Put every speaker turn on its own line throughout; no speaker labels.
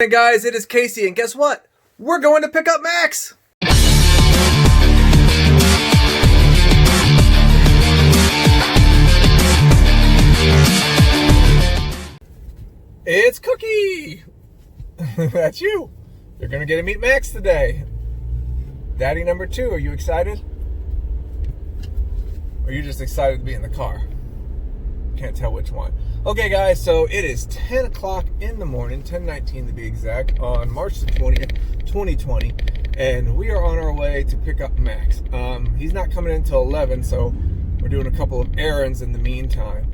Hey guys, it is Casey, and guess what? We're going to pick up Max! It's Cookie! That's you! You're gonna get to meet Max today. Daddy number 2, are you excited? Or are you just excited to be in the car? Can't tell which one. Okay guys, so it is 10 o'clock in the morning, 10:19 to be exact, on March the 20th, 2020, and we are on our way to pick up Max. He's not coming in until 11, so we're doing a couple of errands in the meantime.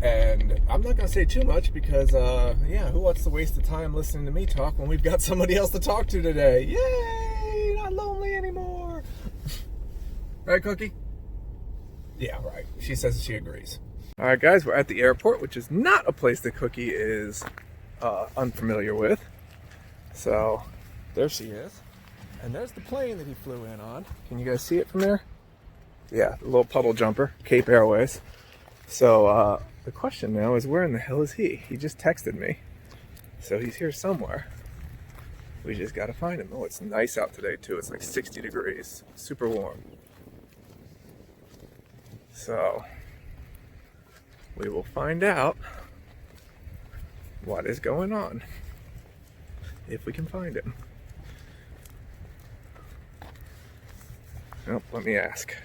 And I'm not going to say too much because, yeah, who wants to waste the time listening to me talk when we've got somebody else to talk to today? Yay! Not lonely anymore! Right, Cookie? Yeah, right. She says she agrees. All right, guys, we're at the airport, which is not a place that Cookie is unfamiliar with. So there she is. And there's the plane that he flew in on. Can you guys see it from there? Yeah, the little puddle jumper, Cape Airways. So the question now is, where in the hell is he? He just texted me. So he's here somewhere. We just got to find him. Oh, it's nice out today, too. It's like 60 degrees. Super warm. So we will find out what is going on, if we can find him. Oh, let me ask.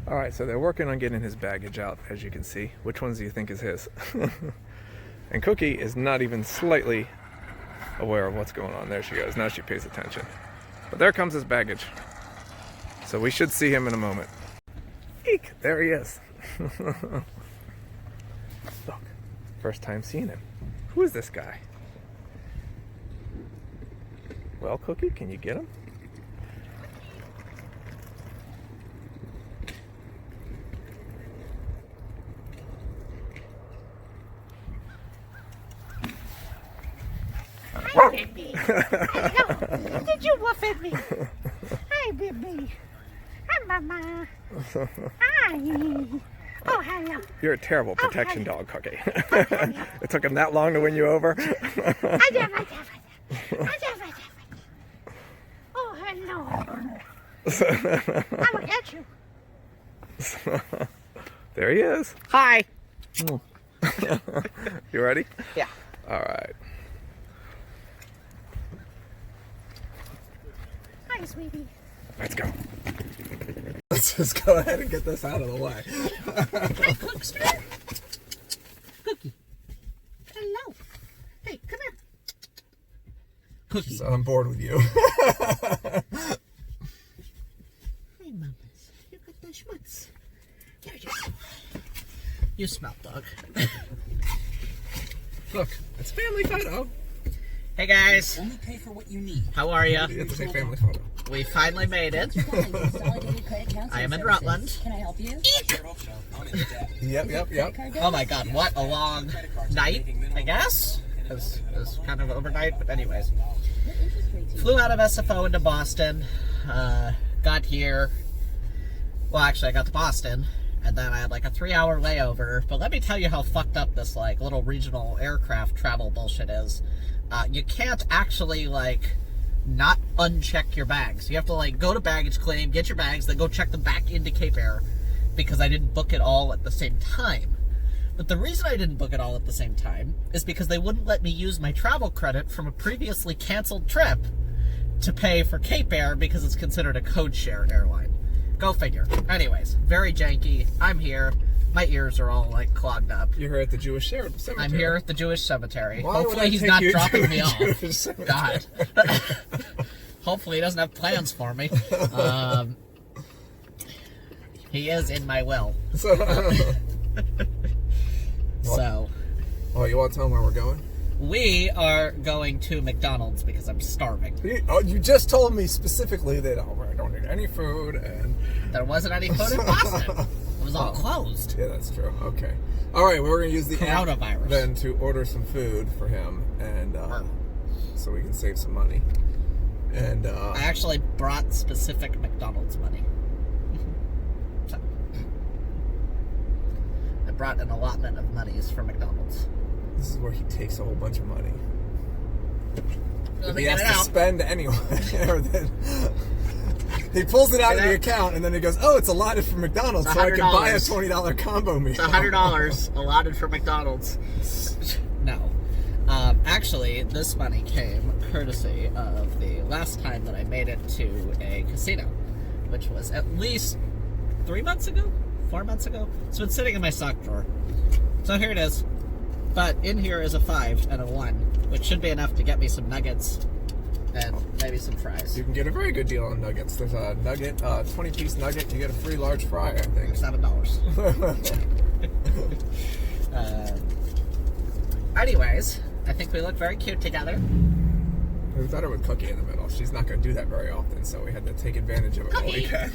All right, so they're working on getting his baggage out, as you can see. Which ones do you think is his? And Cookie is not even slightly aware of what's going on. There she goes. Now she pays attention. But there comes his baggage. So we should see him in a moment. Eek! There he is. Look, first time seeing him. Who is this guy? Well, Cookie, can you get him?
Hi, baby. Hello. Did you woof at me? Hi, baby. Hi, mama. Hi. Oh, hello.
You're a terrible protection dog, Cookie. It took him that long to win you over.
Oh, hello. I look at you.
There he is.
Hi.
You ready?
Yeah.
All right.
Hi, sweetie.
Let's go. Let's just go ahead and get this out of the way.
Hi, Cookster. Cookie. Hello. Hey, come here. Cookie.
So I'm bored with you.
Hey, mamas. You got the schmutz. There you go. You smell, dog.
Look, it's family photo.
Hey guys,
Only pay for what you need.
how are ya?
You have to say family photo.
We finally made it. I am in Rutland.
Can I help you?
Yep.
Oh my god, what a long night, I guess? It was kind of overnight, but anyways. Flew out of SFO into Boston, got here. Well, actually, I got to Boston, and then I had like a 3-hour layover. But let me tell you how fucked up this like little regional aircraft travel bullshit is. You can't actually like not uncheck your bags. You have to like go to baggage claim, get your bags, then go check them back into Cape Air, because I didn't book it all at the same time. But the reason I didn't book it all at the same time is because they wouldn't let me use my travel credit from a previously canceled trip to pay for Cape Air because it's considered a code share airline. Go figure. Anyways, very janky. I'm here. My ears are all like clogged up.
You're here at the Jewish cemetery.
I'm here at the Jewish cemetery.
Why would I
Hopefully he's
take
not
you
dropping
to
me
a
off.
Jewish cemetery?
God. Hopefully he doesn't have plans for me. He is in my will. So.
Oh, you want to tell them where we're going?
We are going to McDonald's because I'm starving.
You just told me specifically that I don't need any food, and
There wasn't any food in Boston. It was all closed.
yeah, that's true. Okay, all right. Well, we're gonna use the app
Coronavirus.
then to order some food for him, and so we can save some money. And
I actually brought specific McDonald's money. So, I brought an allotment of monies for McDonald's.
This is where he takes a whole bunch of money.
Let me
He
get
has
it
to
out.
spend anyway. Or then he pulls it out of the account, and then he goes, "Oh, it's allotted for McDonald's,
It's
so I can buy a
$100.
$20 combo meal."
It's $100 allotted for McDonald's. No. Actually, this money came courtesy of the last time that I made it to a casino, which was at least 3 months ago? 4 months ago? It's been sitting in my sock drawer. So here it is. But in here is a 5 and a 1, which should be enough to get me some nuggets and maybe some fries.
You can get a very good deal on nuggets. There's a nugget, 20-piece nugget. You get a free large fry, I think.
$7. Anyways, I think we look very cute together.
We thought it with Cookie in the middle. She's not going to do that very often, so we had to take advantage of it while we can.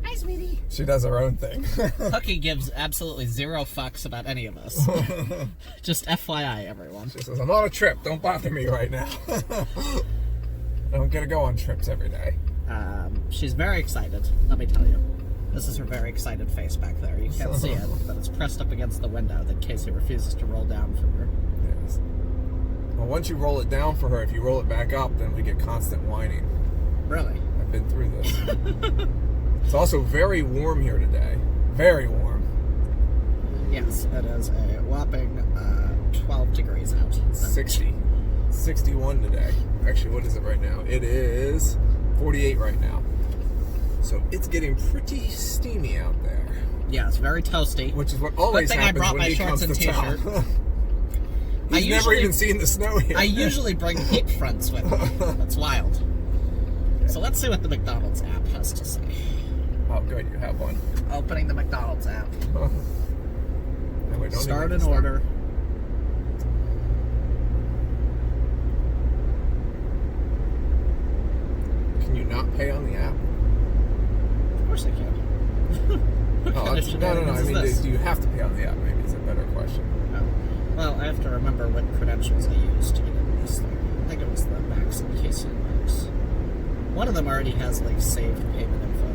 Hi, sweetie.
She does her own thing.
Cookie gives absolutely zero fucks about any of us. Just FYI, everyone.
She says, "I'm on a trip. Don't bother me right now." I don't get to go on trips every day.
She's very excited, let me tell you. This is her very excited face back there. You can't see it, but it's pressed up against the window that Casey refuses to roll down for her.
Yes. Well, once you roll it down for her, if you roll it back up, then we get constant whining.
Really?
I've been through this. It's also very warm here today. Very warm.
Yes, it is a whopping 12 degrees out.
60. 61 today. Actually, what is it right now? It is 48 right now. So it's getting pretty steamy out there.
Yeah, it's very toasty.
Which is what always
Good thing I
happens
brought
when
my
he
shorts
comes to
and
town.
t-shirt.
He's never even seen the snow yet.
I usually bring heat fronts with me. That's wild. So let's see what the McDonald's app has to say.
Oh, good, you have one.
Opening the McDonald's app.
No, wait, don't
Start
even
an order.
Can you not pay on the app?
Of course I can. What kind of
No. I
shenanigans is
mean,
this?
do you have to pay on the app? Maybe is a better question.
Oh. Well, I have to remember what credentials I used to get into this thing. I think it was the Max and Casey Max. One of them already has like saved payment info.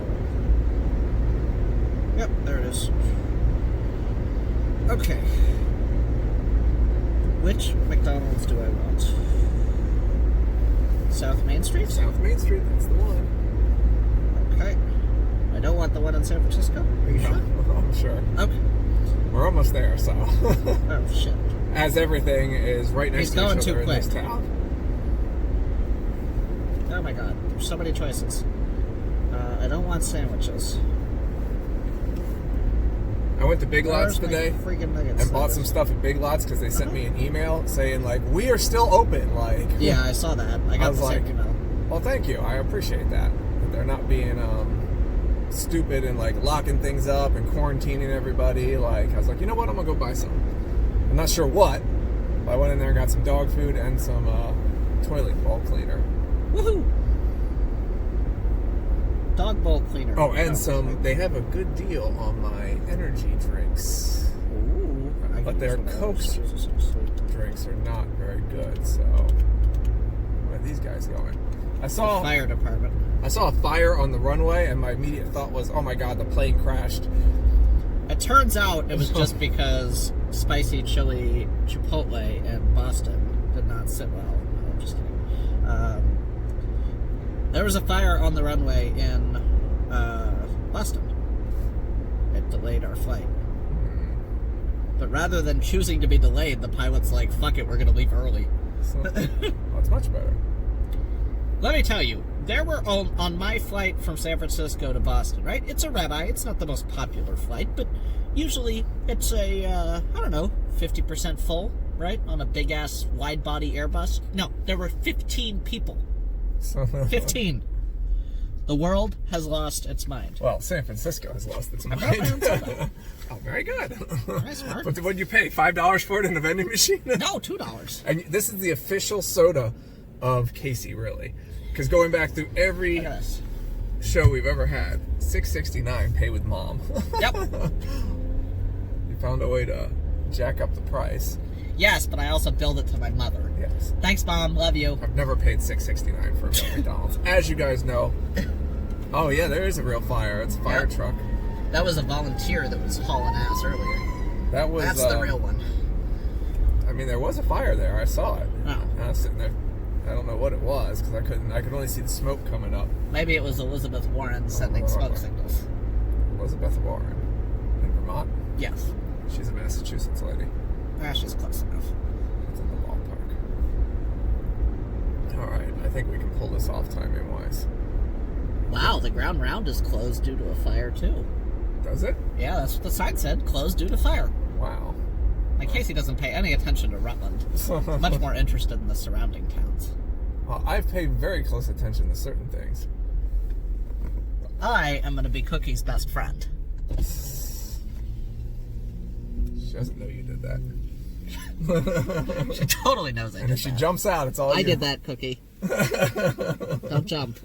Yep, there it is. Okay. Which McDonald's do I want? South Main Street?
South Main Street, that's the one.
Okay. I don't want the one in San Francisco. Are you sure?
I'm sure.
Okay.
We're almost there, so.
Oh, shit.
As everything is right next
He's
to
going
each
too
other in
quick.
this town.
Oh my god. There's so many choices. I don't want sandwiches.
I went to Big Lots
Where's my
today
freaking nuggets?
and bought some stuff at Big Lots because they sent me an email saying, like, we are still open. Like,
Yeah, I saw that. I got
was
the same
like,
email.
well, thank you. I appreciate that. That they're not being stupid and, like, locking things up and quarantining everybody. Like, I was like, you know what? I'm going to go buy some. I'm not sure what, but I went in there and got some dog food and some toilet bowl cleaner.
Woohoo! Dog bowl cleaner.
Oh, and they have a good deal on my energy drinks.
Ooh. I
But
can
their
use one of
Coke
those. Jesus, so sweet.
drinks are not very good, so where are these guys going? I saw
Fire department.
a fire on the runway, and my immediate thought was, oh my god, the plane crashed.
It turns out it was just because spicy chili Chipotle in Boston did not sit well. No, I'm just kidding. There was a fire on the runway in Boston. It delayed our flight. But rather than choosing to be delayed, the pilot's like, fuck it, we're going to leave early.
So, well, it's much better.
Let me tell you, there were on my flight from San Francisco to Boston, right? It's a red eye. It's not the most popular flight, but usually it's a, 50% full, right? On a big-ass wide-body Airbus. No, there were 15 people.
So,
15. The world has lost its mind.
well, San Francisco has lost its mind.
brought my own soda.
Oh, very good.
Very smart.
But what did you pay? $5 for it in a vending machine?
No, $2.
And this is the official soda of Casey, really. Because going back through every
Look at this.
show we've ever had, $6.69 pay with mom.
Yep.
You found a way to jack up the price.
Yes, but I also billed it to my mother.
Yes.
Thanks, Mom. Love you.
I've never paid $6.69 for a meal at McDonald's. As you guys know. Oh yeah, there is a real fire. It's a fire
Yep.
truck.
That was a volunteer that was hauling ass earlier.
That was
That's the real one.
mean, there was a fire there. I saw it.
Oh.
I was sitting there. I don't know what it was because I could only see the smoke coming up.
Maybe it was Elizabeth Warren sending smoke signals.
Elizabeth Warren in Vermont.
Yes.
She's a Massachusetts lady.
She's close enough.
That's in the ballpark. All right, I think we can pull this off timing wise.
Wow, the ground round is closed due to a fire too.
Does it?
Yeah, that's what the sign said. Closed due to fire.
Wow.
Like Casey doesn't pay any attention to Rutland. He's much more interested in the surrounding towns.
Well, I've paid very close attention to certain things.
I am going to be Cookie's best friend.
She doesn't know you did that.
She totally knows I did
And if she
that.
jumps out, it's all
I
you.
did that, Cookie. Don't jump.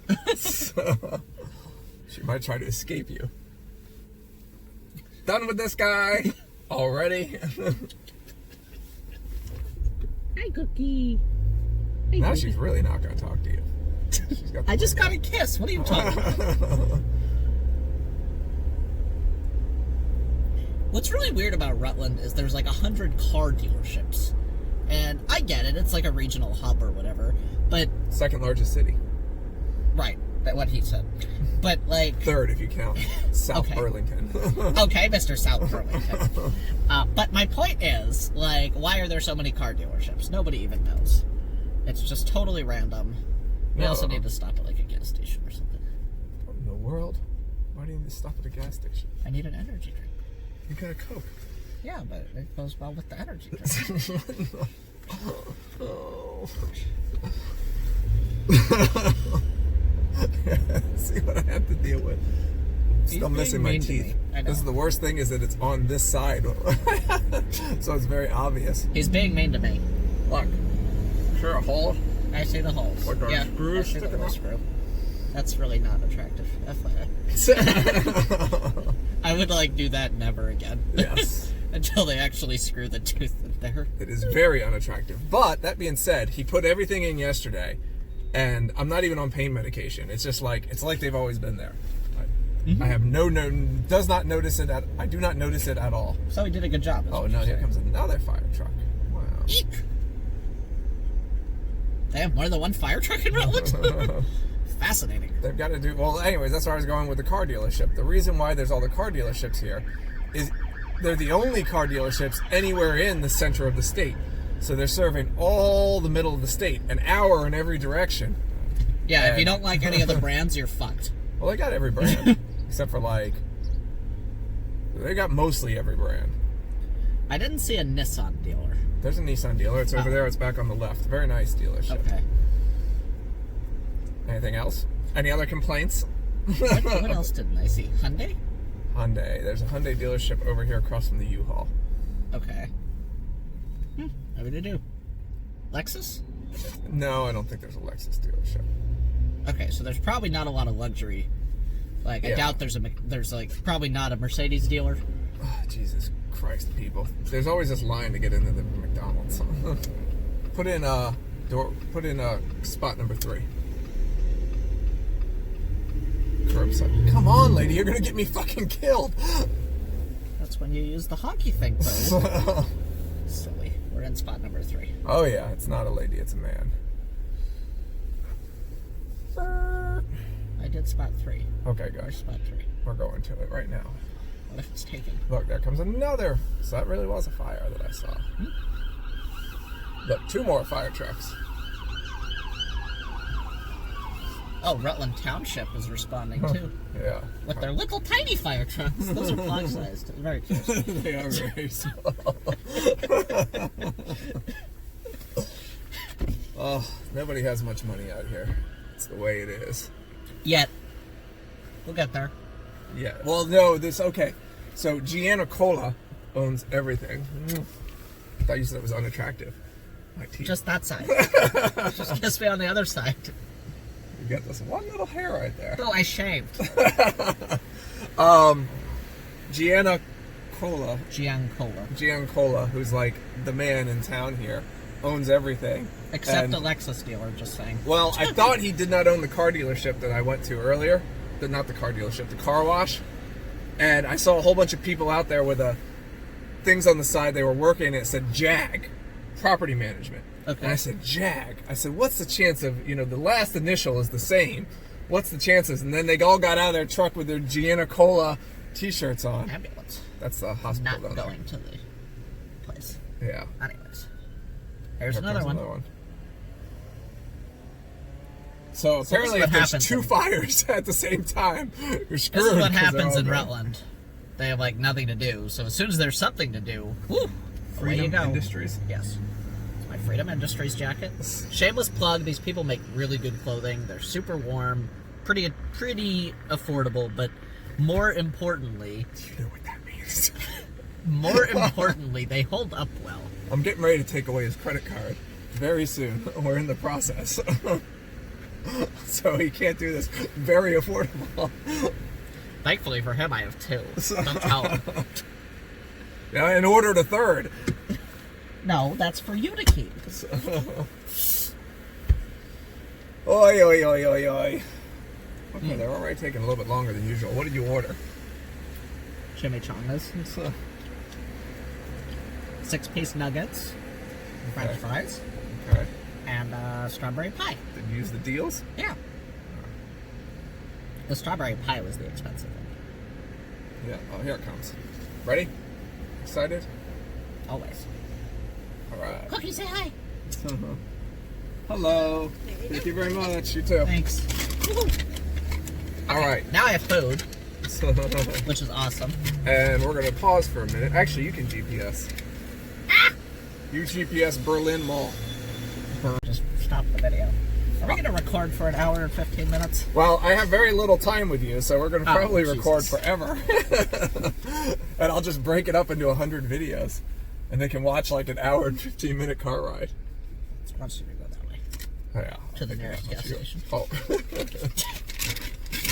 She might try to escape you. Done with this guy already.
Hi, Cookie. Hey,
Now
baby.
she's really not going to talk to you. She's got the
I just got
window.
a kiss. What are you talking about? What's really weird about Rutland is there's like 100 car dealerships. And I get it, it's like a regional hub or whatever. But,
Second largest city.
right, that's what he said. But, like,
Third if you count South
Okay.
Burlington.
okay, Mr. South Burlington. But my point is, like, why are there so many car dealerships? Nobody even knows. It's just totally random. We
No.
also need to stop at, like, a gas station or something.
What in the world? Why do you need to stop at a gas station?
I need an energy drink.
You got a Coke.
Yeah, but it goes well with the energy drink.
Oh. See what I have to deal with. Still
being
missing my
mean to
teeth.
me. I know.
This is the worst thing is that it's on this side. So it's very obvious.
He's being mean to me.
Look. Sure, a hole.
I see the holes.
Like a
yeah,
screw
I see the
sticking
little
out?
screw. That's really not attractive. FYI. I would like do that never again.
Yes.
Until they actually screw the tooth in there.
It is very unattractive. But that being said, he put everything in yesterday, and I'm not even on pain medication. It's just like it's like they've always been there. I have does not notice it at. I do not notice it at all.
So he did a good job. is
Oh
what
no!
you're
Here
saying.
comes another fire truck. Wow.
Eek. They have more than one fire truck in Rutland? Fascinating.
They've got to do well. Anyways, that's where I was going with the car dealership. The reason why there's all the car dealerships here is they're the only car dealerships anywhere in the center of the state. So they're serving all the middle of the state, an hour in every direction.
Yeah, if you
And-
don't like any of the brands, you're fucked.
Well, they got every brand except for they got mostly every brand.
I didn't see a Nissan dealer.
There's a Nissan dealer. It's over there. It's back on the left. Very nice dealership.
Okay.
Anything else? Any other complaints?
What else didn't I see? Hyundai?
Hyundai. There's a Hyundai dealership over here across from the U-Haul.
Okay. Maybe they do. Lexus?
No, I don't think there's a Lexus dealership.
Okay, so there's probably not a lot of luxury. Like, I
Yeah.
doubt there's like probably not a Mercedes dealer.
Oh, Jesus Christ, people! There's always this line to get into the McDonald's. Put in spot number 3. Curbside. Come on, lady, you're gonna get me fucking killed.
That's when you use the hockey thing, though. Silly. We're in spot number 3.
Oh yeah, it's not a lady, it's a man.
I did spot 3.
Okay,
Where's
guys,
spot 3?
we're going to it right now.
What if it's taken?
Look, there comes another. So that really was a fire that I saw. Look, 2 more fire trucks.
Oh, Rutland Township is responding too.
Yeah.
With their little tiny fire trucks. Those are flag sized. Very cute.
They are very small. Oh, nobody has much money out here. It's the way it is.
Yet. We'll get there.
Yeah. Well, no, okay. So Gianna Cola owns everything. I thought you said it was unattractive. My teeth.
Just that side. Just kiss me on the other side.
You got this one little hair right there.
No, I shaved.
Gianna Cola.
Giancola.
Who's like the man in town here, owns everything.
Except
And-
the Lexus dealer, just saying.
Well, I thought he did not own the car dealership that I went to earlier. Not the car dealership, the car wash. And I saw a whole bunch of people out there with things on the side. They were working and it said Jag. property management.
Okay.
And I said, Jag. I said, what's the chance of, the last initial is the same. What's the chances? And then they all got out of their truck with their Giannicola t-shirts on.
Ambulance.
That's the hospital.
Not going to the place.
Yeah.
Anyways. Here's
Here
another
comes
one.
So apparently if there's
happens
two
in-
fires at the same time, you're screwed.
This is what
'cause they're
happens
all
in
there.
Rutland. They have like nothing to do. So as soon as there's something to do, whoo, away you
Freedom
go.
Industries.
Yes. It's my Freedom Industries jacket. Shameless plug, these people make really good clothing. They're super warm, pretty affordable, but more importantly,
You know what that means.
they hold up well.
I'm getting ready to take away his credit card very soon. We're in the process. So he can't do this. Very affordable.
Thankfully for him, I have two. Don't tell him.
Yeah, and ordered a third.
No, that's for you to keep.
Oi, oi, oi, oi, oi. Okay, they're already taking a little bit longer than usual. What did you order?
Chimichangas. 6-piece nuggets. French
Okay.
fries.
Okay.
And strawberry pie.
Did you use the deals?
Yeah. The strawberry pie was the expensive one.
Yeah. Oh, here it comes. Ready? Excited?
Always.
All right.
Cookie, say hi.
Hello. Thank you very much. You too.
Thanks.
All right.
Now I have food, which is awesome.
And we're going to pause for a minute. Actually, you can GPS. You GPS Berlin Mall.
Just stop the video. Are we going to record for an hour and 15 minutes?
Well, I have very little time with you, so we're going to probably
Jesus.
record forever. And I'll just break it up into 100 videos. And they can watch like an hour and 15-minute car ride.
Wants you to go that way.
Oh, yeah.
To the nearest gas station.
Oh.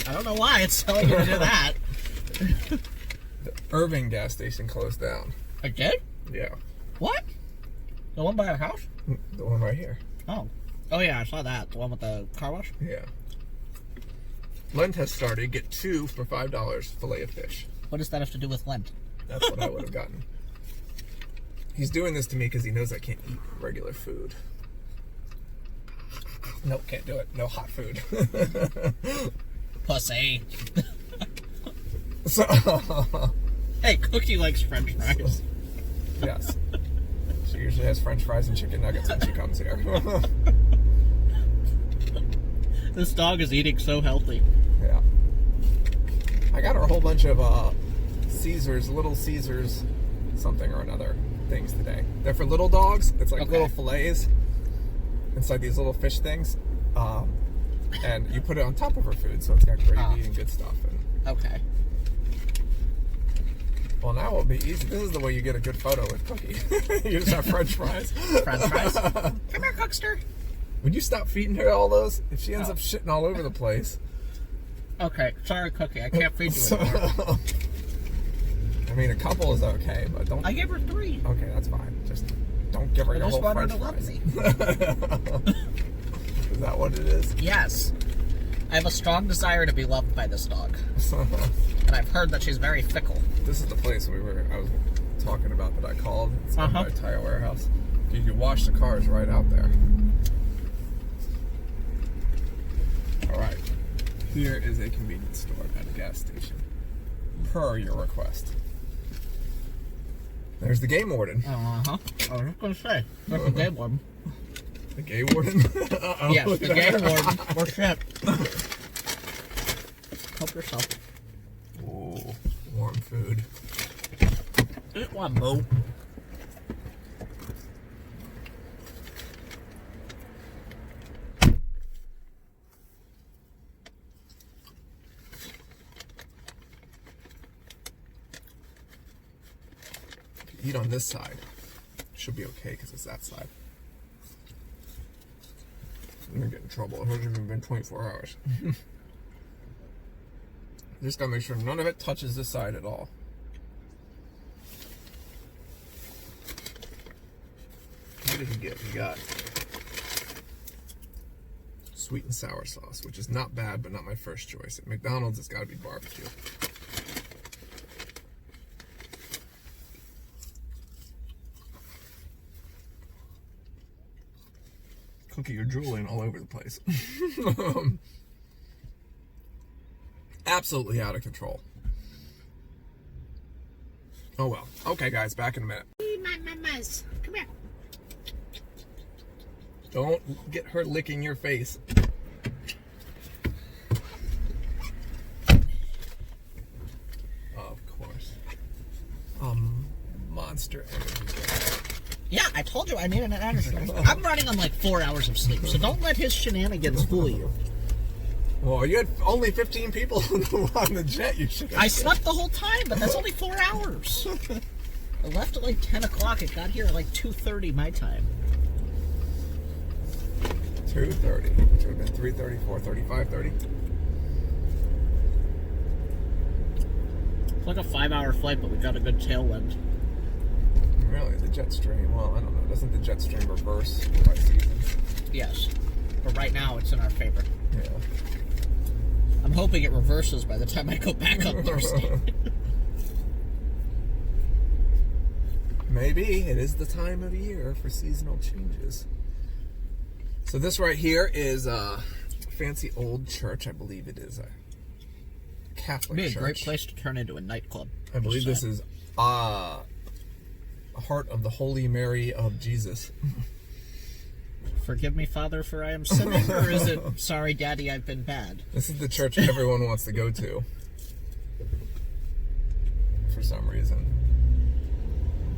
I don't know why it's telling you to do that.
The Irving gas station closed down.
I did?
Yeah.
What? The one by our house?
The one right here.
Oh. Oh, yeah, I saw that. The one with the car wash?
Yeah. Lent has started. Get 2 for $5 fillet of fish.
What does that have to do with Lent?
That's what I would have gotten. He's doing this to me because he knows I can't eat regular food. Nope, can't do it. No hot food.
Pussy.
So,
Hey, Cookie likes French fries.
yes. She usually has French fries and chicken nuggets when she comes here.
This dog is eating so healthy.
Yeah. I got her a whole bunch of Caesars, Little Caesars, something or another things today. They're for little dogs. It's like
Okay.
little fillets inside these little fish things. And you put it on top of her food, so it's got gravy and good stuff. And,
Okay.
well, now it'll be easy. This is the way you get a good photo with Cookie. You just have French fries.
French fries. Come here, Cookster.
Would you stop feeding her all those? If she ends up shitting all over the place.
Okay, sorry, Cookie. I can't feed you anymore.
I mean, a couple is okay, but don't.
I gave her 3.
Okay, that's fine. Just don't give her your
just
whole
want her
French
to
fries.
love me.
Is that what it is?
Yes. I have a strong desire to be loved by this dog. And I've heard that she's very fickle.
This is the place I was talking about that I called. It's owned by Tire Warehouse. You can wash the cars right out there. All right. Here is a convenience store at a gas station. Per your request. There's the game warden.
Uh-huh. I was just going to say. That's the game warden.
The gay warden? Uh-oh.
Yes, the game warden. Or shit. Help yourself.
Ooh, warm food.
Eat one, boo.
Eat on this side. Should be okay because it's that side. I'm gonna get in trouble. It hasn't even been 24 hours. Just gotta make sure none of it touches this side at all. What did he get? He got sweet and sour sauce, which is not bad, but not my first choice. At McDonald's, it's gotta be barbecue. Cookie, you're drooling all over the place. Absolutely out of control. Oh well. Okay, guys, back in a minute.
Mamas, come here.
Don't get her licking your face. Of course. Monster Energy.
Yeah, I told you I need an energy drink. I'm running on like 4 hours of sleep, so don't let his shenanigans fool you.
Well, you had only 15 people on the jet. You should.
I slept the whole time, but that's only 4 hours. I left at like 10 o'clock. It got here at like 2:30 my time.
2:30. It should have been 3:30, 4:30, 5:30.
It's like a 5-hour flight, but we got a good tailwind.
Really, the jet stream. Well, I don't know. Doesn't the jet stream reverse by season?
Yes, but right now it's in our favor.
Yeah.
I'm hoping it reverses by the time I go back on Thursday.
Maybe it is the time of year for seasonal changes. So this right here is a fancy old church. I believe it is a Catholic
It'd be
church.
a great place to turn into a nightclub.
I believe this is Heart of the Holy Mary of Jesus.
Forgive me, Father, for I am sinning, or is it, sorry, Daddy, I've been bad?
This is the church everyone wants to go to. For some reason.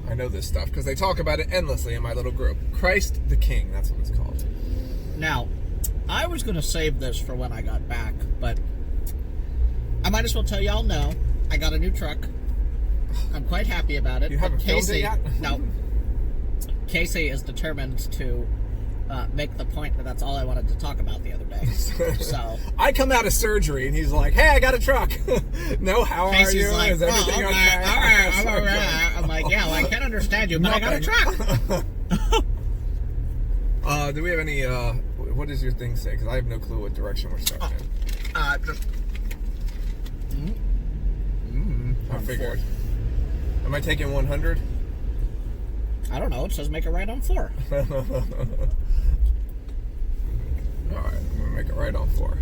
I know this stuff because they talk about it endlessly in my little group. Christ the King, that's what it's called.
Now, I was going to save this for when I got back, but I might as well tell y'all no. I got a new truck. I'm quite happy about it.
You haven't filmed it yet?
No. Casey is determined to make the point that that's all I wanted to talk about the other day. So
I come out of surgery and he's like, "Hey, I got a truck." No, how
Casey's
are you?
like,
Is everything
"Oh,
okay?
all right, I'm all right." I'm like, "Yeah, well, I can't understand you, but I got a truck."
Do we have any? What does your thing say? Because I have no clue what direction we're starting in. I figured. Am I taking 100?
I don't know. It says make a right on 4.
All right, I'm gonna make it right on 4.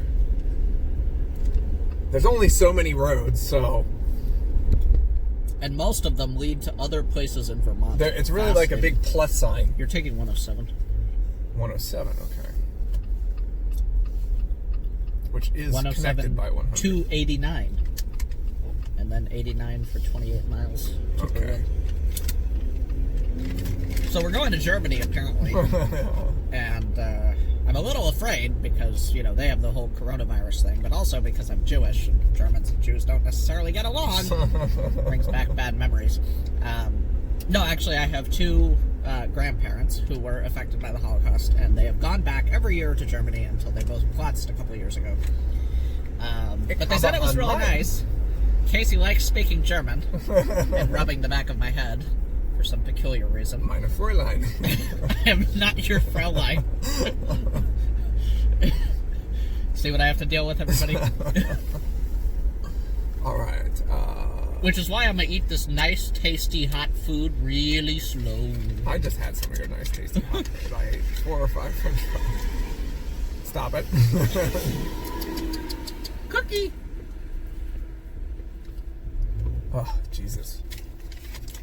There's only so many roads, so.
And most of them lead to other places in Vermont.
It's really like a big plus sign.
You're taking 107.
107, okay. Which is
107
connected by 100.
to 89. And then 89 for 28 miles.
Okay.
So we're going to Germany, apparently. And I'm a little afraid because, you know, they have the whole coronavirus thing, but also because I'm Jewish, and Germans and Jews don't necessarily get along. Brings back bad memories. No, actually, I have 2 grandparents who were affected by the Holocaust, and they have gone back every year to Germany until they both plotzed a couple of years ago. But they said it was really nice. Casey likes speaking German and rubbing the back of my head for some peculiar reason.
Meine Fräulein.
I am not your Fraulein. See what I have to deal with, everybody?
All right.
Which is why I'm going to eat this nice, tasty, hot food really slow.
I just had some of your nice, tasty hot food. I ate 4 or 5 French fries. Stop it.
Cookie!
Oh, Jesus.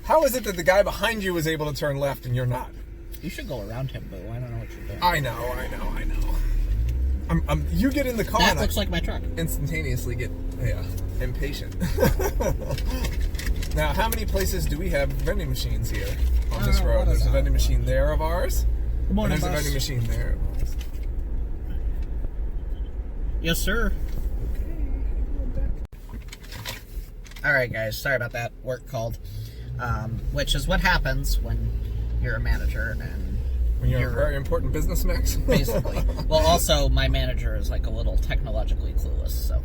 How is it that the guy behind you was able to turn left and you're not?
You should go around him, Boo. I don't know what you're doing.
I know. You get in the car
That
and
looks like my truck.
instantaneously get impatient. Now, how many places do we have vending machines here on this road? There's a vending machine there of ours.
Good morning,
and there's a
boss.
vending machine there of ours.
Yes, sir. Alright, guys. Sorry about that. Work called. Which is what happens when you're a manager and
When you're a very important business mix.
basically. Well, also, my manager is like a little technologically clueless, so.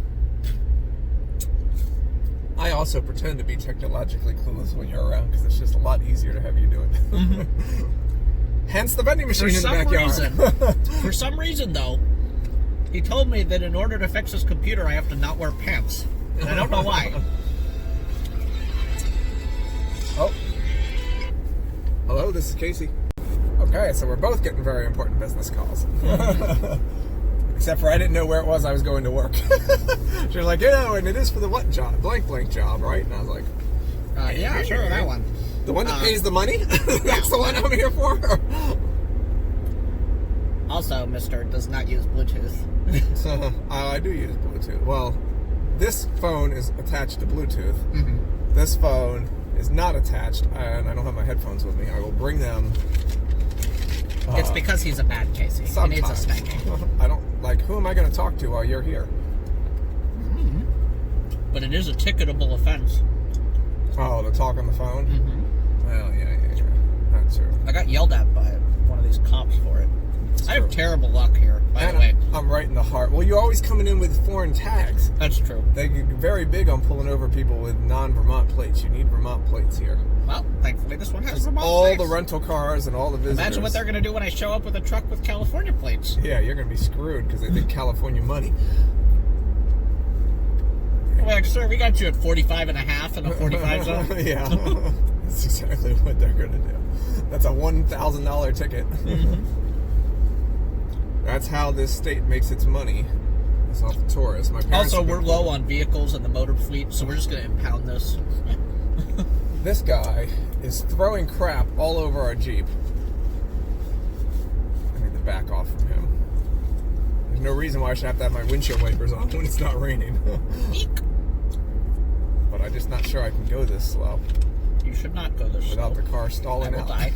I also pretend to be technologically clueless when you're around because it's just a lot easier to have you do it. Hence the vending machine in the backyard.
For some reason, though, he told me that in order to fix his computer, I have to not wear pants. And I don't know why.
Oh. Hello, this is Casey. Okay. Okay, so we're both getting very important business calls. Except for I didn't know where it was I was going to work. She was like, and it is for the what job? Blank job, right? And I was like,
yeah, sure, that one.
The one that pays the money? That's the one I'm here for?
Also, Mr. does not use Bluetooth.
I do use Bluetooth. Well, this phone is attached to Bluetooth.
Mm-hmm.
This phone is not attached, and I don't have my headphones with me. I will bring them.
It's because he's a bad Casey. He needs a spanking.
I don't, who am I going to talk to while you're here?
Mm-hmm. But it is a ticketable offense.
Oh, to talk on the phone?
Mm-hmm.
Well, yeah. That's true.
I got yelled at by one of these cops for it. I have terrible luck here, by the way.
I'm right in the heart. Well, you're always coming in with foreign tags.
That's true.
They're very big on pulling over people with non-Vermont plates. You need Vermont plates here.
Well, thankfully this one has Vermont
all
plates.
The rental cars and all the visitors.
Imagine what they're going to do when I show up with a truck with California plates.
Yeah, you're going to be screwed because they think California money.
Like, sir, we got you at 45 and a half in a 45 zone.
Yeah, that's exactly what they're going to do. That's a $1,000 ticket.
Mm-hmm.
That's how this state makes its money. It's off the tourists. My parents
Also, we're low on vehicles in the motor fleet, so we're just going to impound this.
This guy is throwing crap all over our Jeep. I need to back off from him. There's no reason why I should have to have my windshield wipers on when it's not raining. But I'm just not sure I can go this slow.
You should not go this
without
slow.
the car stalling out.
Die.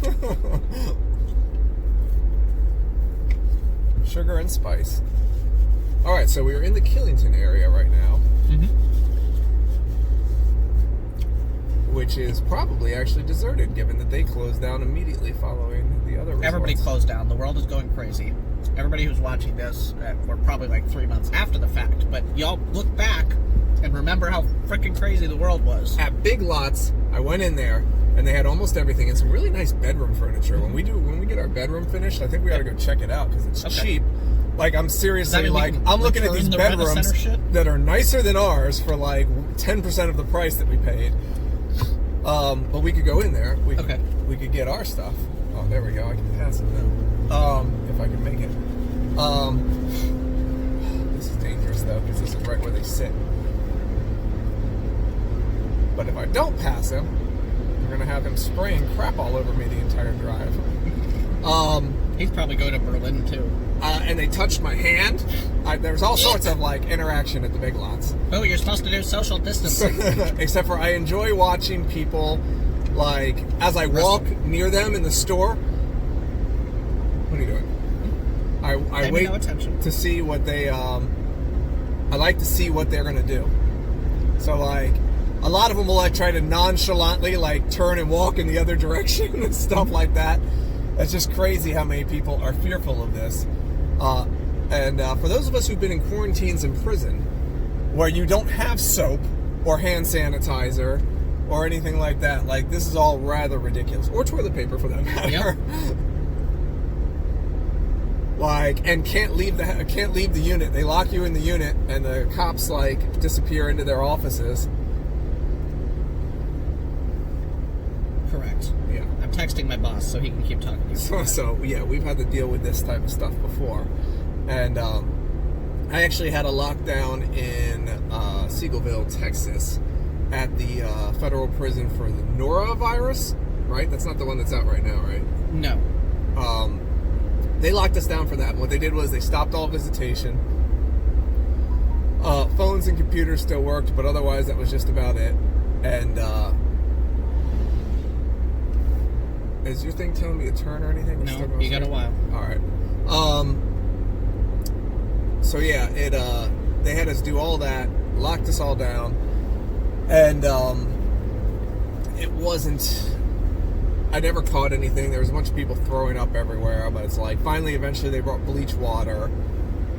Sugar and spice. Alright, so we're in the Killington area right now.
Mm-hmm.
Which is probably actually deserted, given that they closed down immediately following the other resorts.
Everybody closed down. The world is going crazy. Everybody who's watching this, we're probably like 3 months after the fact, but y'all look back and remember how freaking crazy the world was.
At Big Lots, I went in there, and they had almost everything, and some really nice bedroom furniture. When we get our bedroom finished, I think we ought to go check it out, because it's cheap. Like, I'm seriously, I'm looking at these bedrooms that are nicer than ours for, 10% of the price that we paid. But we could go in there. We could get our stuff. Oh, there we go. I can pass it now. If I can make it. This is dangerous, though, because this is right where they sit. But if I don't pass him, we're going to have him spraying crap all over me the entire drive.
He's probably going to Berlin, too.
And they touched my hand. There's all sorts of, interaction at the Big Lots.
Oh, you're supposed to do social distancing.
Except for I enjoy watching people, as I walk near them in the store. What are you doing? I wait to see what they, I like to see what they're going to do. So, a lot of them will try to nonchalantly turn and walk in the other direction and stuff like that. It's just crazy how many people are fearful of this. And for those of us who've been in quarantines in prison, where you don't have soap or hand sanitizer or anything like that, this is all rather ridiculous. Or toilet paper, for that matter.
Yep.
And can't leave the unit. They lock you in the unit, and the cops disappear into their offices.
Correct.
Yeah.
I'm texting my boss so he can keep talking to you.
So yeah, we've had to deal with this type of stuff before. And I actually had a lockdown in Seagoville, Texas, at the federal prison for the norovirus, right? That's not the one that's out right now, right?
No.
They locked us down for that. And what they did was they stopped all visitation. Phones and computers still worked, but otherwise that was just about it. And is your thing telling me to turn or anything?
No, you got a while.
All right. So yeah, they had us do all that, locked us all down, and it wasn't. I never caught anything. There was a bunch of people throwing up everywhere, but it's finally, eventually, they brought bleach water,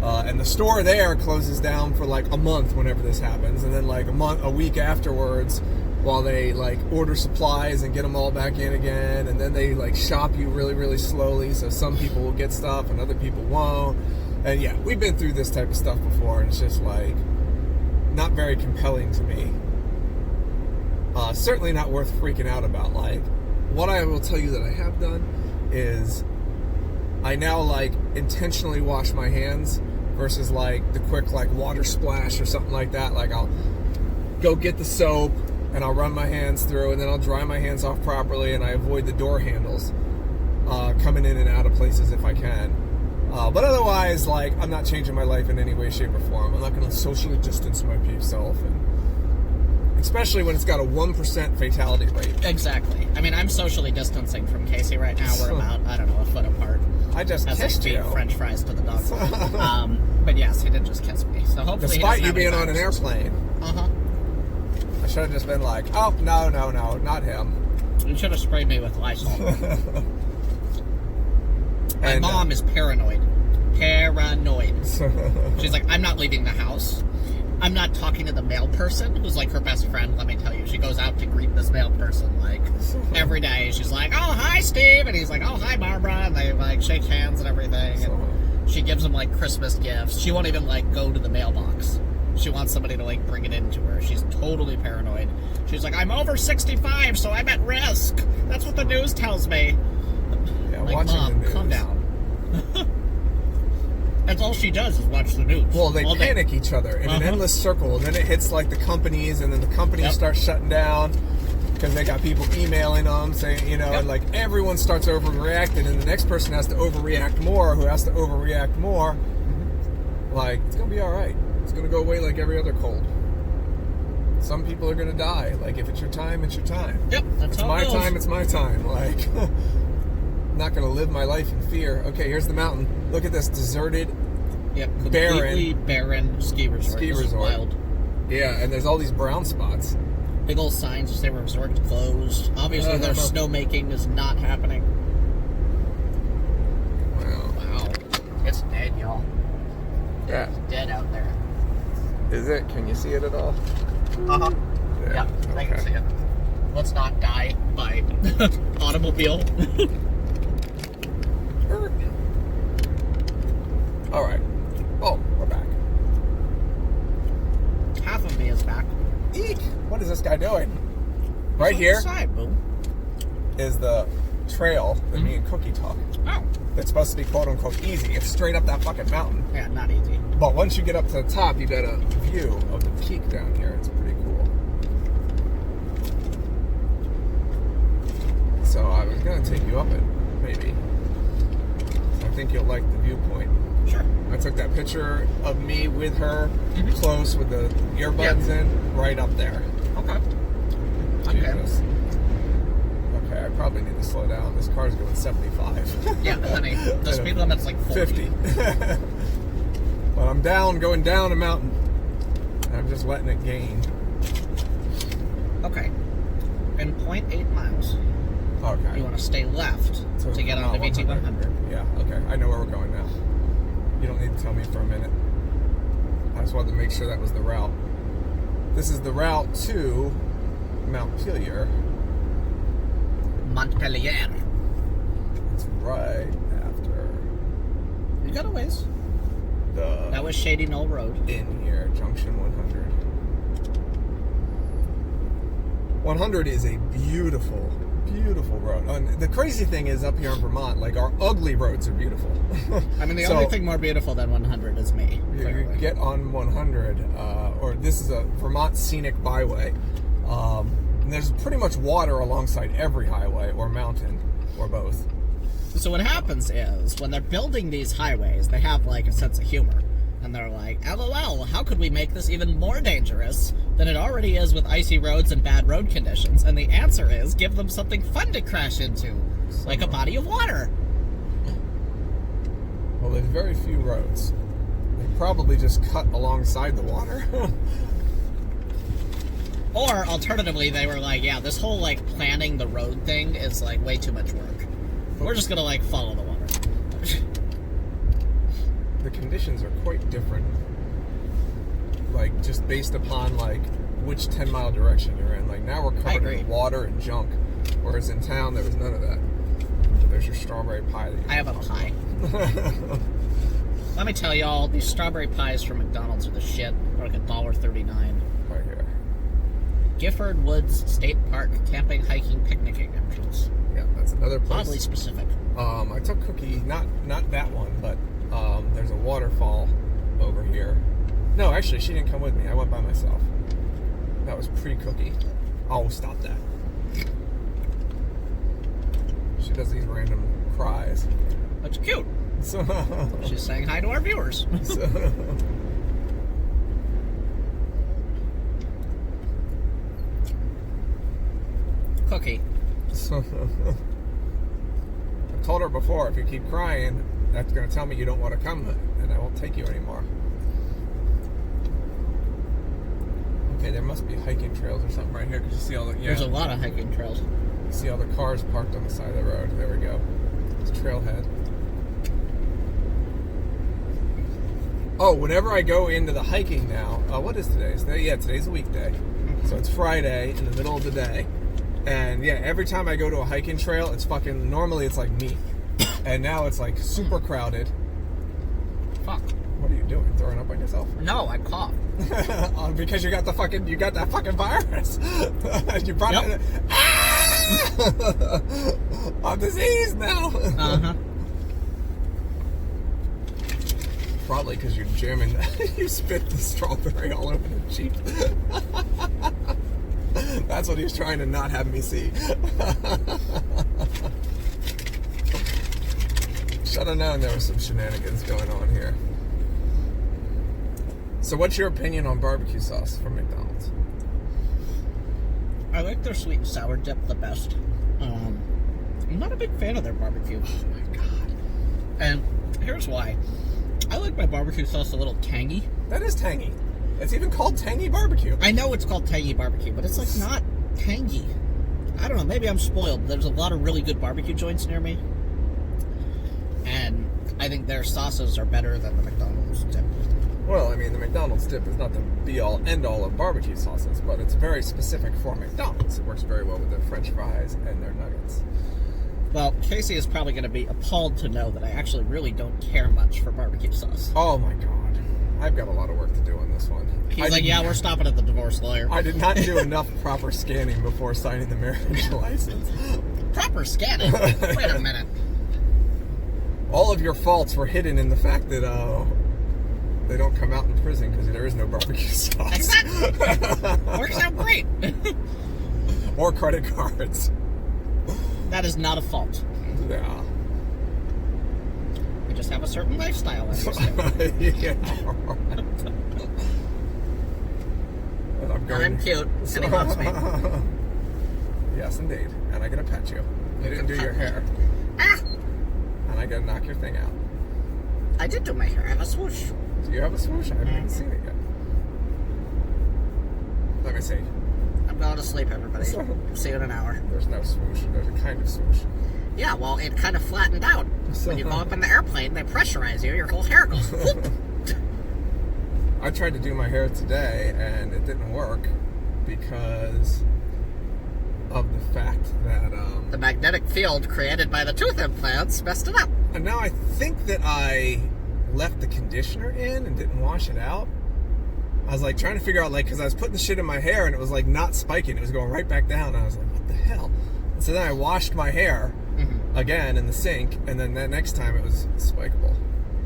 and the store there closes down for a month whenever this happens, and then a week afterwards, while they order supplies and get them all back in again, and then they shop you really, really slowly, so some people will get stuff and other people won't. And yeah, we've been through this type of stuff before, and it's just not very compelling to me. Certainly not worth freaking out about. What I will tell you that I have done is I now like intentionally wash my hands versus like the quick like water splash or something like that. Like I'll go get the soap and I'll run my hands through, and then I'll dry my hands off properly, and I avoid the door handles coming in and out of places if I can. But otherwise, like, I'm not changing my life in any way, shape, or form. I'm not going to socially distance myself, and especially when it's got a 1% fatality rate.
Exactly. I mean, I'm socially distancing from Casey right now. We're about, I don't know, a foot apart.
I just
as
kissed
I feed
you.
French fries to the dog. But yes, he did just kiss me. So hopefully,
despite
he
you being
any
on an airplane. I should have just been like, oh, no, not him.
You should have sprayed me with Lysol. My
And,
mom is paranoid. Paranoid. She's like, I'm not leaving the house. I'm not talking to the mail person, who's like her best friend, let me tell you. She goes out to greet this mail person, like, every day. She's like, oh, hi, Steve. And he's like, oh, hi, Barbara. And they, like, shake hands and everything. And she gives him, like, Christmas gifts. She won't even, like, go to the mailbox. She wants somebody to, like, bring it in to her. She's totally paranoid. She's like, I'm over 65, so I'm at risk. That's what the news tells me.
Yeah,
Like,
watching
Mom,
the news.
calm down. That's all she does is watch the news.
Well, they
all day.
panic each other in an endless circle, and then it hits like the companies, and then the companies start shutting down because they got people emailing them saying, you know, and like everyone starts overreacting, and the next person has to overreact more, who has to overreact more. Like, it's gonna be all right. It's gonna go away like every other cold. Some people are gonna die. Like, if it's your time, it's your time.
Yep, that's
It's
how
my
it goes.
time. It's my time. Like. I'm not going to live my life in fear. Okay, here's the mountain. Look at this deserted,
Completely barren ski resort.
Ski
This is
resort.
wild.
Yeah, and there's all these brown spots.
Big old signs that say resort's closed. Obviously, their snowmaking is not happening. Wow. It's dead, y'all.
Yeah.
It's dead out there.
Is it? Can you see it at all?
Uh-huh.
Yeah,
I can see it. Let's not die by automobile.
All right. Oh, we're back.
Half of me is back.
Eek! What is this guy doing? Right
It's on
here
the side, boom.
is the trail that me and Cookie took.
Oh.
That's supposed to be quote unquote easy. It's straight up that fucking mountain.
Yeah, not easy.
But once you get up to the top, you get a view of the peak down here. It's pretty cool. So I was gonna take you up it, maybe. I think you'll like the viewpoint.
Sure.
I took that picture of me with her close with the earbuds in, right up there.
Okay.
Jesus. Okay, I probably need to slow down. This car's going 75.
Yeah, honey. The speed limit's like 40.
50. But I'm going down a mountain. And I'm just letting it gain.
Okay. In 0.8 miles,
Okay.
you want to stay left
So
to get
I'm
on the
not
VT 100.
Yeah, okay. I know where we're going now. You don't need to tell me for a minute. I just wanted to make sure that was the route. This is the route to Montpelier.
Montpelier.
It's right after
You got a ways.
the
That was Shady Knoll Road.
in here, Junction 100. 100 is a beautiful, beautiful road. And the crazy thing is, up here in Vermont, like, our ugly roads are beautiful.
I mean, the
So,
only thing more beautiful than 100 is me.
you
clearly.
get on 100, or this is a Vermont scenic byway. And there's pretty much water alongside every highway or mountain, or both.
So what happens is, when they're building these highways, they have, like, a sense of humor. And they're like, LOL, how could we make this even more dangerous than it already is with icy roads and bad road conditions? And the answer is, give them something fun to crash into, like a body of water.
Well, there's very few roads. They probably just cut alongside the water.
Or, alternatively, they were like, yeah, this whole, like, planning the road thing is, like, way too much work. We're just gonna, like, follow the water.
The conditions are quite different. Like, just based upon, like, which 10-mile direction you're in. Like, now we're covered in water and junk. Whereas in town, there was none of that. There's your strawberry pie. That
I have a pie. Let me tell y'all, these strawberry pies from McDonald's are the shit. They're like $1.39.
Right here.
Gifford Woods State Park camping, hiking, picnicking entrance.
Yeah, that's another place.
Oddly specific.
I took Cookie, not that one, but there's a waterfall over here. No, actually, she didn't come with me. I went by myself. That was pre-Cookie. Oh, stop that. She does these random cries.
That's cute.
So,
She's saying hi to our viewers. Cookie.
I told her before, if you keep crying, that's going to tell me you don't want to come, and I won't take you anymore. Okay, there must be hiking trails or something right here, because you see all the...
There's a lot of hiking trails.
You see all the cars parked on the side of the road. There we go. It's trailhead. Oh, whenever I go into the hiking now... what is today? Today's a weekday. So it's Friday in the middle of the day. And yeah, every time I go to a hiking trail, it's fucking... Normally it's like me. And now it's like super crowded.
Fuck.
What are you doing? Throwing up on yourself?
No, I coughed.
Because you got that fucking virus. You brought it. I'm diseased now.
Uh-huh.
Probably because you're jamming. You spit the strawberry all over the Jeep. That's what he was trying to not have me see. Should have known there was some shenanigans going on here. So what's your opinion on barbecue sauce from McDonald's?
I like their sweet and sour dip the best. I'm not a big fan of their barbecue.
Oh my god.
And here's why. I like my barbecue sauce a little tangy.
That is tangy. It's even called tangy barbecue.
I know it's called tangy barbecue, but it's like not tangy. I don't know, maybe I'm spoiled. There's a lot of really good barbecue joints near me. And I think their sauces are better than the McDonald's dip.
Well, I mean, the McDonald's dip is not the be-all, end-all of barbecue sauces, but it's very specific for McDonald's. It works very well with their French fries and their nuggets.
Well, Casey is probably going to be appalled to know that I actually really don't care much for barbecue sauce.
Oh my god. I've got a lot of work to do on this one.
He's like, yeah, we're stopping at the divorce lawyer.
I did not do enough proper scanning before signing the marriage license.
Proper scanning? Wait a minute.
All of your faults were hidden in the fact that they don't come out in prison because there is no barbecue sauce.
Exactly. Works out great.
Or credit cards.
That is not a fault.
Yeah.
We just have a certain lifestyle.
Yeah.
I'm cute, and he loves me.
Yes, indeed. And I gotta pet you. You didn't do your hair.
Ah!
And I gotta knock your thing out.
I did do my hair. I have a swoosh.
Do you have a swoosh? I haven't even seen it yet. Let me see.
I'm going to sleep, everybody. See you in an hour.
There's no swoosh. There's a kind of swoosh.
Yeah, well, it kind of flattened out. When you go up in the airplane, they pressurize you, your whole hair goes whoop.
I tried to do my hair today, and it didn't work because of the fact that...
the magnetic field created by the tooth implants messed it up.
And now I think that I left the conditioner in and didn't wash it out. I was like trying to figure out, like, because I was putting the shit in my hair and it was like not spiking. It was going right back down. And I was like, what the hell? And so then I washed my hair again in the sink, and then the next time it was spikeable.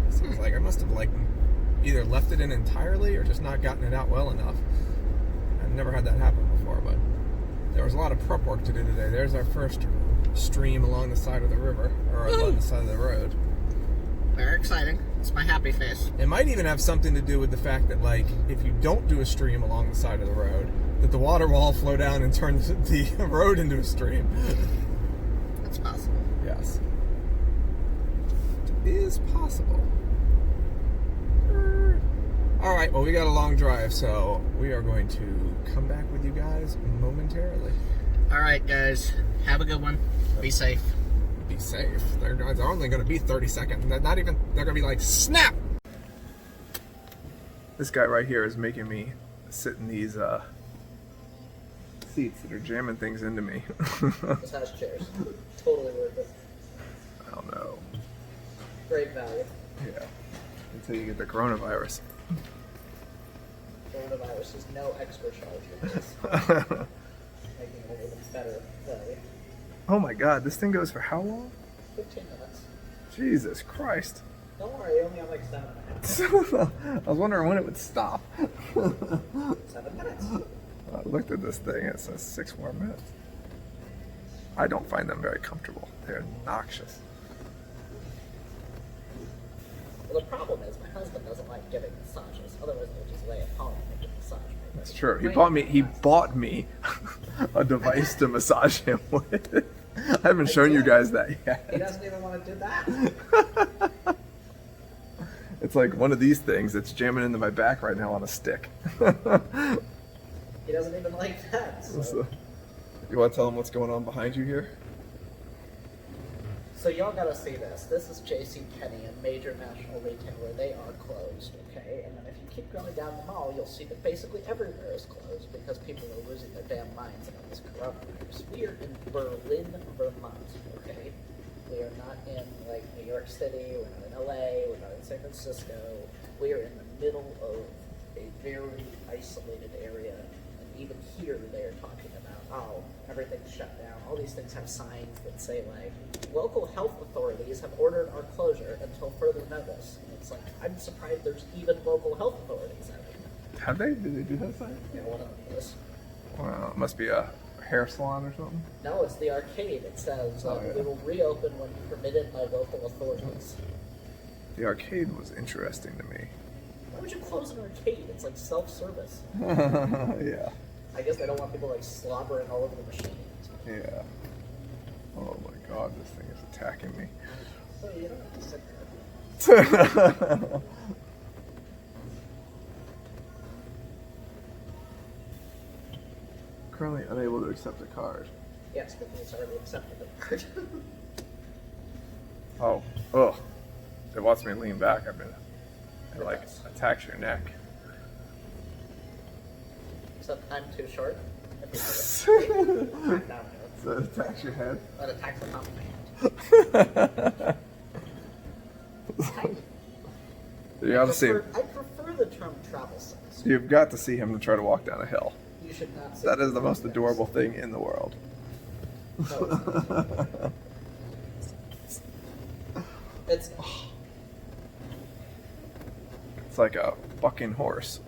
So I was like, I must have like either left it in entirely or just not gotten it out well enough. I've never had that happen before, but there was a lot of prep work to do today. There's our first stream along the side of the river, or along the side of the road.
Very exciting. It's my happy face.
It might even have something to do with the fact that, like, if you don't do a stream along the side of the road, that the water will all flow down and turn the road into a stream.
That's possible.
Yes. It is possible. All right, well, we got a long drive, so we are going to come back with you guys momentarily.
All right, guys. Have a good one. Be safe.
Be safe. They're only going to be 30 seconds. They're going to be like, snap! This guy right here is making me sit in these seats that are jamming things into me.
Massage chairs. Totally worth it.
I don't know.
Great value.
Yeah. Until you get the coronavirus.
Coronavirus is no extra charge. Making it even better value.
Oh my god, this thing goes for how long?
15 minutes.
Jesus Christ.
Don't worry, you only have like 7.5.
I was wondering when it would stop.
7 minutes.
I looked at this thing, it says 6 more minutes. I don't find them very comfortable. They're noxious.
Well, the problem is my husband doesn't like giving massages. Otherwise, he'll just lay at home and get a massage.
That's true. He bought me a device to massage him with. I haven't shown you guys that yet.
He doesn't even want to do that.
It's like one of these things that's jamming into my back right now on a stick.
He doesn't even like that. So.
You want to tell him what's going on behind you here?
So y'all gotta see this. This is JCPenney, a major national retailer. They are closed, okay? And then if you keep going down the mall, you'll see that basically everywhere is closed because people are losing their damn minds about this coronavirus. We are in Berlin, Vermont, okay? We are not in, like, New York City, we're not in LA, we're not in San Francisco. We are in the middle of a very isolated area. And even here, they are talking about, oh, everything's shut down. All these things have signs that say, like, local health authorities have ordered our closure until further notice. And it's like, I'm surprised there's even local health authorities out here.
Have they? Did they do that sign?
Yeah, one of them is.
Well, it must be a hair salon or something.
No, it's the arcade. It says, we will reopen when permitted by local authorities.
The arcade was interesting to me.
Why would you close an arcade? It's like self-service.
Yeah.
I guess they don't want people, like, slobbering all over the machine.
Yeah. Oh my god, this thing is attacking me.
So you don't have to sit there.
Currently unable to accept a card.
Yes, but it's already accepted the card.
Oh, ugh. It wants me to lean back. It like attacks your neck.
Is that time too short?
So it attacks your head.
That attacks the top of my hand.
You gotta see him.
I prefer the term travel size.
You've got to see him try to walk down a hill.
You should not see
That is the most adorable thing in the world.
No, it's
It's like a bucking horse.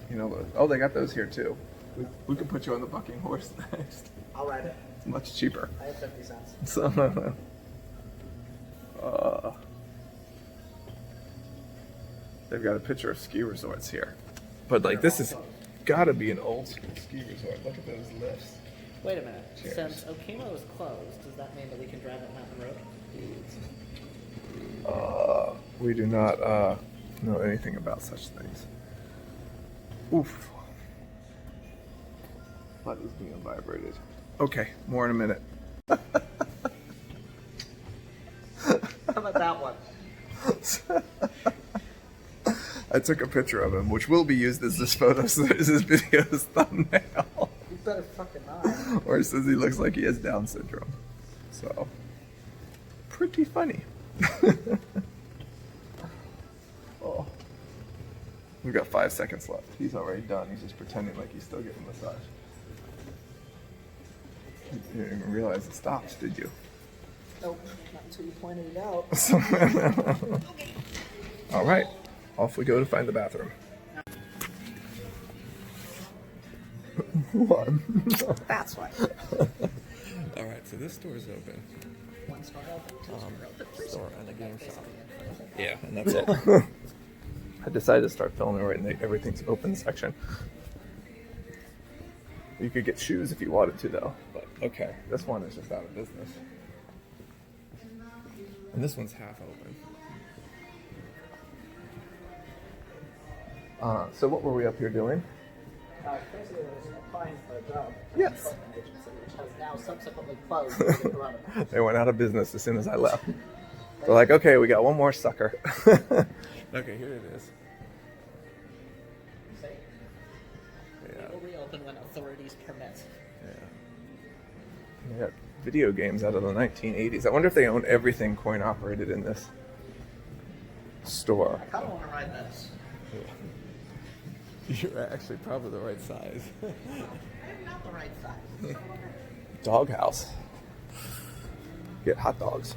You know, oh, they got those here too. We could put you on the bucking horse next.
I'll ride it.
It's much cheaper.
I have 50 cents.
So, they've got a picture of ski resorts here. But like, this has gotta be an old school ski resort. Look at those lifts.
Wait a minute.
Cheers.
Since Okemo is closed, does that mean that we can drive up Mountain Road?
We do not know anything about such things. Oof. Butt is being vibrated. Okay, more in a minute.
How about that one?
I took a picture of him, which will be used as this photo, so there's this video's thumbnail.
You better fucking not.
Or it says he looks like he has Down syndrome. So, pretty funny. Oh. We've got 5 seconds left. He's already done. He's just pretending like he's still getting a massage. You didn't even realize it stopped, did you?
Nope, not until you pointed it out.
All right, off we go to find the bathroom. What?
That's why.
All right, so this store's open.
One store open, two store open, three
Store
store
and a game shop.
open.
Yeah, and that's it. I decided to start filming right in the everything's open section. You could get shoes if you wanted to, though. But okay, this one is just out of business. And this one's half open. So what were we up here doing?
Basically, there's applying for a job.
Yes.
Employment agency, which has now subsequently closed due to coronavirus.
They went out of business as soon as I left. They're like, okay, we got one more sucker. Okay, here it is.
See?
Yeah.
We will reopen when authorities permit.
Yeah. They got video games out of the 1980s. I wonder if they own everything coin operated in this store.
I kind of want to ride this.
You're actually probably the right size.
I'm not the right size.
Doghouse. get hot dogs.